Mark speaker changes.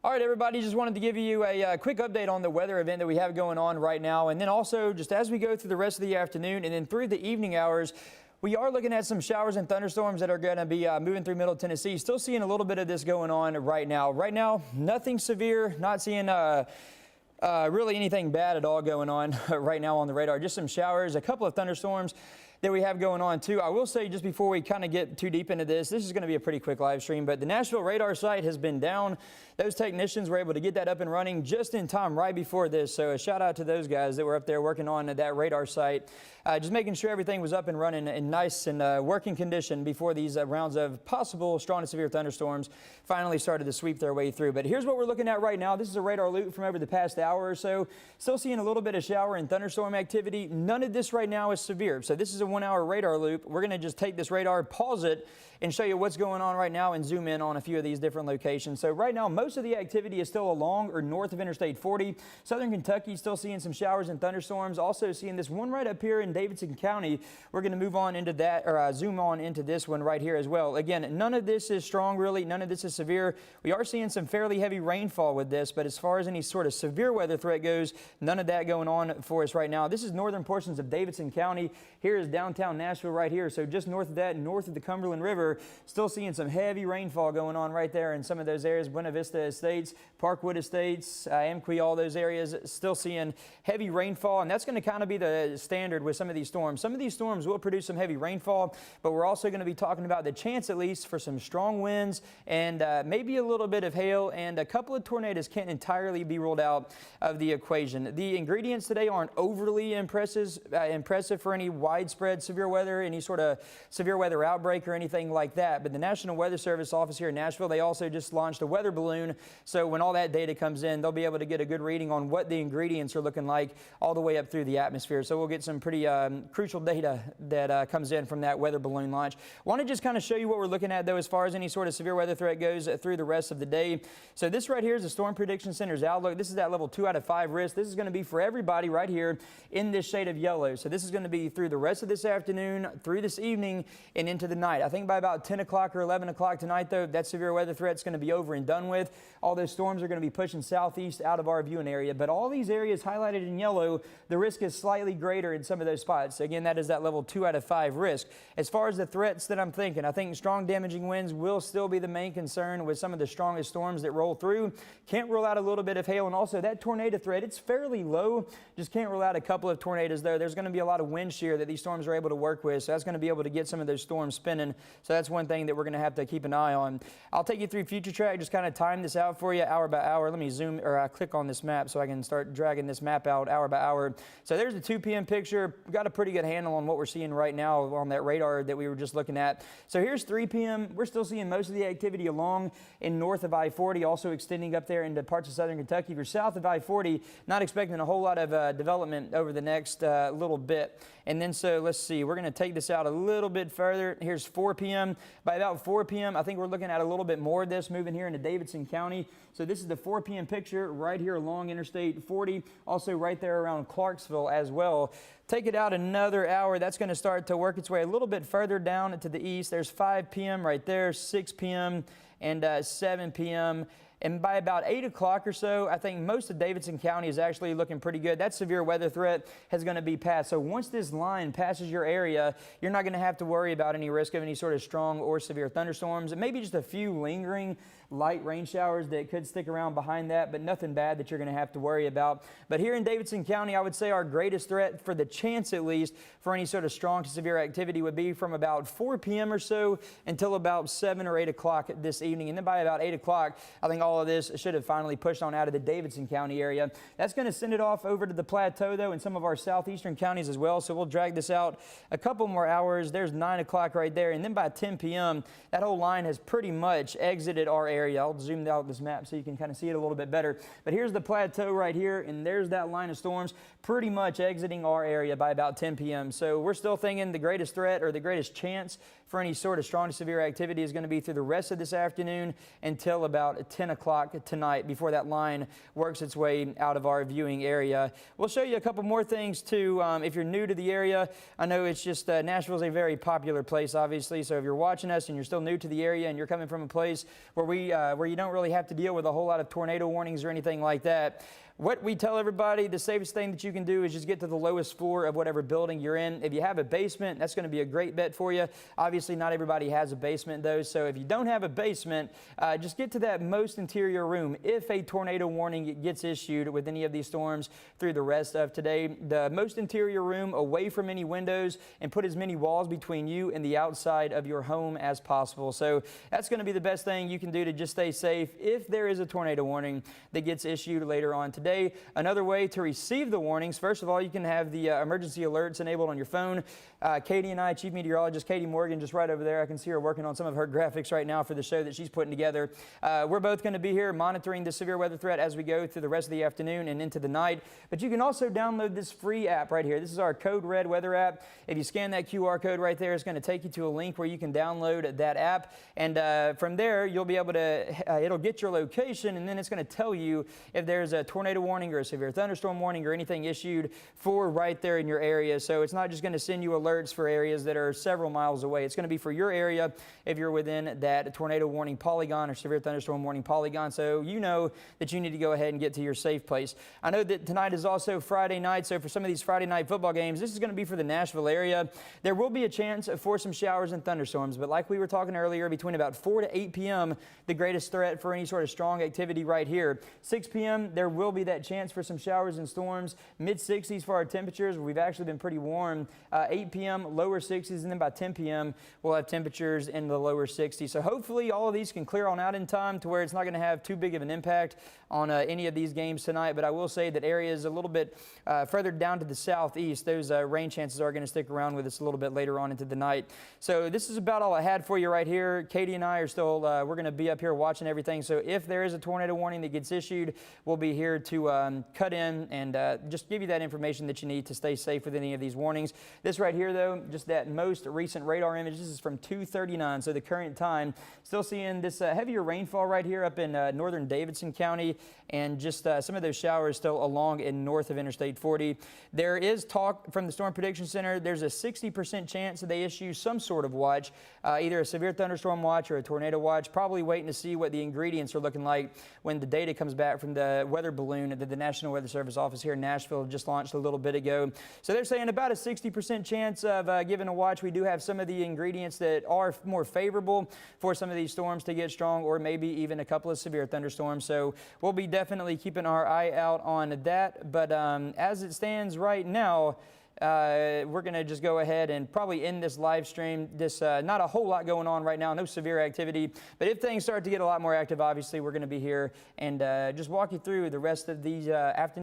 Speaker 1: All right, everybody, just wanted to give you a quick update on the weather event that we have going on right now. And then also, just as we go through the rest of the afternoon and then through the evening hours, we are looking at some showers and thunderstorms that are going to be moving through Middle Tennessee. Still seeing a little bit of this going on right now. Right now, nothing severe, not seeing really anything bad at all going on right now on the radar. Just some showers, a couple of thunderstorms that we have going on too. I will say, just before we kind of get too deep into this is going to be a pretty quick live stream, but the Nashville radar site has been down. Those technicians were able to get that up and running just in time right before this. So a shout out to those guys that were up there working on that radar site, just making sure everything was up and running in nice and working condition before these rounds of possible strong to severe thunderstorms finally started to sweep their way through. But here's what we're looking at right now. This is a radar loop from over the past hour or so. Still seeing a little bit of shower and thunderstorm activity. None of this right now is severe. So this is a 1 hour radar loop. We're going to just take this radar, pause it, and show you what's going on right now and zoom in on a few of these different locations. So right now, most of the activity is still along or north of Interstate 40. Southern Kentucky still seeing some showers and thunderstorms. Also seeing this one right up here in Davidson County. We're going to move on into that, or zoom on into this one right here as well. Again, none of this is strong really. None of this is severe. We are seeing some fairly heavy rainfall with this, but as far as any sort of severe weather threat goes, none of that going on for us right now. This is northern portions of Davidson County. Here is downtown Nashville right here. So just north of that, north of the Cumberland River, still seeing some heavy rainfall going on right there in some of those areas. Buena Vista Estates, Parkwood Estates, Amqui, all those areas, still seeing heavy rainfall. And that's going to kind of be the standard with some of these storms. Some of these storms will produce some heavy rainfall, but we're also going to be talking about the chance, at least, for some strong winds and maybe a little bit of hail, and a couple of tornadoes can't entirely be ruled out of the equation. The ingredients today aren't overly impressive for any widespread severe weather, any sort of severe weather outbreak or anything like that. But the National Weather Service office here in Nashville, they also just launched a weather balloon. So when all that data comes in, they'll be able to get a good reading on what the ingredients are looking like all the way up through the atmosphere. So we'll get some pretty crucial data that comes in from that weather balloon launch. Want to just kind of show you what we're looking at though as far as any sort of severe weather threat goes through the rest of the day. So this right here is the Storm Prediction Center's outlook. This is that level 2 out of 5 risk. This is going to be for everybody right here in this shade of yellow. So this is going to be through the rest of this afternoon, through this evening, and into the night. I think by about 10 o'clock or 11 o'clock tonight, though, that severe weather threat's going to be over and done with. All those storms are going to be pushing southeast out of our viewing area. But all these areas highlighted in yellow, the risk is slightly greater in some of those spots. Again, that is that level 2 out of 5 risk. As far as the threats that I'm thinking, I think strong damaging winds will still be the main concern with some of the strongest storms that roll through. Can't rule out a little bit of hail, and also that tornado threat, it's fairly low. Just can't rule out a couple of tornadoes though. There's going to be a lot of wind shear that these storms are able to work with, so that's going to be able to get some of those storms spinning. So that's one thing that we're going to have to keep an eye on. I'll take you through future track, just kind of time this out for you hour by hour. Let me zoom or click on this map so I can start dragging this map out hour by hour. So there's the 2 p.m. picture. We've got a pretty good handle on what we're seeing right now on that radar that we were just looking at. So here's 3 p.m. We're still seeing most of the activity along and north of I-40, also extending up there into parts of southern Kentucky. If you're south of I-40, not expecting a whole lot of development over the next little bit. And then so let's see, we're going to take this out a little bit further. Here's 4 p.m. By about 4 p.m., I think we're looking at a little bit more of this moving here into Davidson County. So this is the 4 p.m. picture right here along Interstate 40, also right there around Clarksville as well. Take it out another hour. That's going to start to work its way a little bit further down to the east. There's 5 p.m. right there, 6 p.m. and 7 p.m. And by about 8 o'clock or so, I think most of Davidson County is actually looking pretty good. That severe weather threat is going to be passed. So once this line passes your area, you're not going to have to worry about any risk of any sort of strong or severe thunderstorms. And maybe just a few lingering light rain showers that could stick around behind that, but nothing bad that you're going to have to worry about. But here in Davidson County, I would say our greatest threat, for the chance at least, for any sort of strong to severe activity would be from about 4 p.m. or so until about 7 or 8 o'clock this evening. And then by about 8 o'clock, I think all of this should have finally pushed on out of the Davidson County area. That's going to send it off over to the plateau, though, in some of our southeastern counties as well. So we'll drag this out a couple more hours. There's 9 o'clock right there. And then by 10 p.m., that whole line has pretty much exited our area. I'll zoom out this map so you can kind of see it a little bit better. But here's the plateau right here, and there's that line of storms pretty much exiting our area by about 10 p.m. So we're still thinking the greatest threat or the greatest chance for any sort of strong to severe activity is going to be through the rest of this afternoon until about 10 o'clock. o'clock tonight before that line works its way out of our viewing area. We'll show you a couple more things too. If you're new to the area, I know it's just Nashville is a very popular place, obviously. So if you're watching us and you're still new to the area and you're coming from a place where you don't really have to deal with a whole lot of tornado warnings or anything like that, what we tell everybody, the safest thing that you can do is just get to the lowest floor of whatever building you're in. If you have a basement, that's going to be a great bet for you. Obviously, not everybody has a basement, though. So if you don't have a basement, just get to that most interior room. If a tornado warning gets issued with any of these storms through the rest of today, the most interior room away from any windows, and put as many walls between you and the outside of your home as possible. So that's going to be the best thing you can do to just stay safe if there is a tornado warning that gets issued later on today. Another way to receive the warnings, first of all, you can have the emergency alerts enabled on your phone. Katie and I, Chief Meteorologist Katie Morgan, just right over there. I can see her working on some of her graphics right now for the show that she's putting together. We're both going to be here monitoring the severe weather threat as we go through the rest of the afternoon and into the night. But you can also download this free app right here. This is our Code Red weather app. If you scan that QR code right there, it's going to take you to a link where you can download that app. And from there, you'll be able to, it'll get your location, and then it's going to tell you if there's a tornado warning or a severe thunderstorm warning or anything issued for right there in your area. So it's not just going to send you alerts for areas that are several miles away. It's going to be for your area if you're within that tornado warning polygon or severe thunderstorm warning polygon. So you know that you need to go ahead and get to your safe place. I know that tonight is also Friday night. So for some of these Friday night football games, this is going to be for the Nashville area. There will be a chance for some showers and thunderstorms. But like we were talking earlier, between about 4 to 8 p.m., the greatest threat for any sort of strong activity right here. 6 p.m., there will be that chance for some showers and storms. Mid-60s for our temperatures. We've actually been pretty warm. 8 p.m., lower 60s, and then by 10 p.m., we'll have temperatures in the lower 60s. So hopefully all of these can clear on out in time to where it's not going to have too big of an impact on any of these games tonight. But I will say that areas a little bit further down to the southeast, those rain chances are going to stick around with us a little bit later on into the night. So this is about all I had for you right here. Katie and I are still, we're going to be up here watching everything. So if there is a tornado warning that gets issued, we'll be here to cut in and just give you that information that you need to stay safe with any of these warnings. This right here, though, just that most recent radar image, this is from 2:39, so the current time. Still seeing this heavier rainfall right here up in northern Davidson County, and just some of those showers still along and north of Interstate 40. There is talk from the Storm Prediction Center. There's a 60% chance that they issue some sort of watch, either a severe thunderstorm watch or a tornado watch. Probably waiting to see what the ingredients are looking like when the data comes back from the weather balloon that the National Weather Service office here in Nashville just launched a little bit ago. So they're saying about a 60% chance of giving a watch. We do have some of the ingredients that are more favorable for some of these storms to get strong, or maybe even a couple of severe thunderstorms. So we'll be definitely keeping our eye out on that. But as it stands right now, we're going to just go ahead and probably end this live stream. Not a whole lot going on right now, no severe activity. But if things start to get a lot more active, obviously we're going to be here and just walk you through the rest of these afternoon.